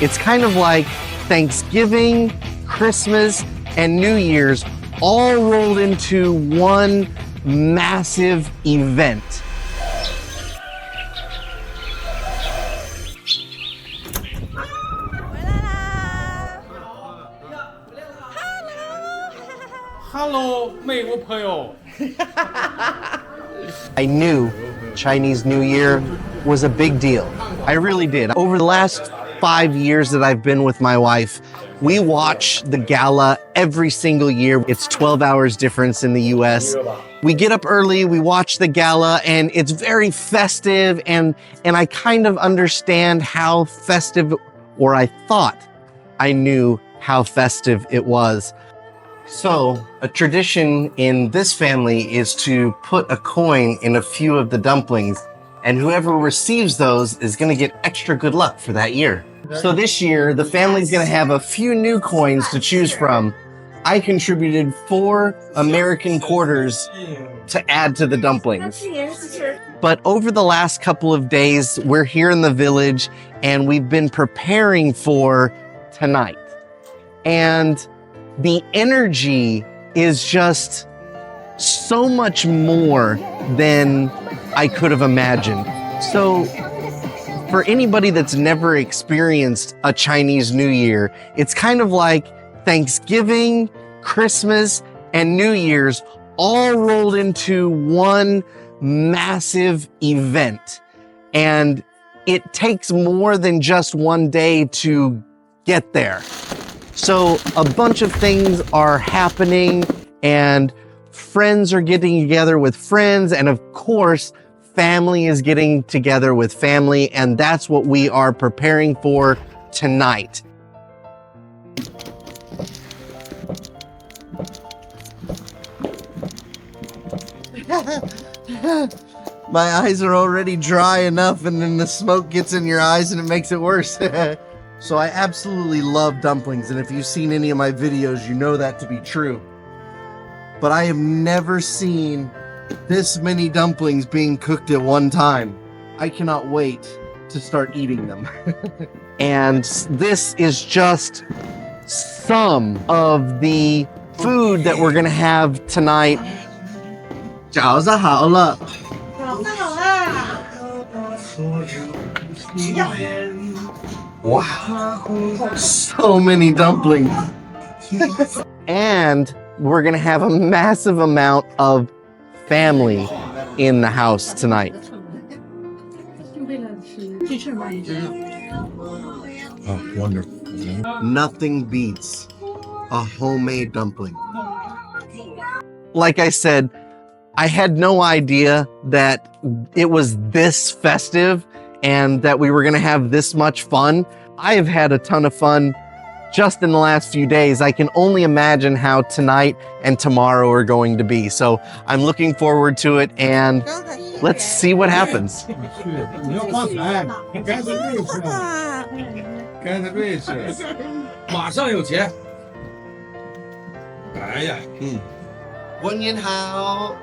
It's kind of like Thanksgiving, Christmas, and New Year's all rolled into one massive event. Hello, 美国朋友。 I knew Chinese New Year was a big deal. I really did. Over the last 5 years that I've been with my wife, we watch the gala every single year. It's 12 hours difference in the US. We get up early, we watch the gala, and it's very festive, and I kind of understand how festive, or I thought I knew how festive it was. So, a tradition in this family is to put a coin in a few of the dumplings, and whoever receives those is going to get extra good luck for that year. So this year, the family's going to have a few new coins to choose from. I contributed 4 American quarters to add to the dumplings. But over the last couple of days, we're here in the village, and we've been preparing for tonight. And the energy is just so much more than I could have imagined. So for anybody that's never experienced a Chinese New Year, it's kind of like Thanksgiving, Christmas, and New Year's all rolled into one massive event. And it takes more than just one day to get there. So a bunch of things are happening, and friends are getting together with friends, and of course, family is getting together with family, and that's what we are preparing for tonight. My eyes are already dry enough, and then the smoke gets in your eyes and it makes it worse. So I absolutely love dumplings, and if you've seen any of my videos, you know that to be true. But I have never seen this many dumplings being cooked at one time. I cannot wait to start eating them. And this is just some of the food that we're gonna have tonight. 饺子好了。 Wow, so many dumplings. And we're gonna have a massive amount of family in the house tonight. Oh, wonderful. Nothing beats a homemade dumpling. Like I said, I had no idea that it was this festive and that we were gonna have this much fun. I have had a ton of fun just in the last few days. I can only imagine how tonight and tomorrow are going to be. So I'm looking forward to it, and let's see what happens. 你要发财，干脆对吃，干脆对吃，马上有钱。哎呀，婚宴好。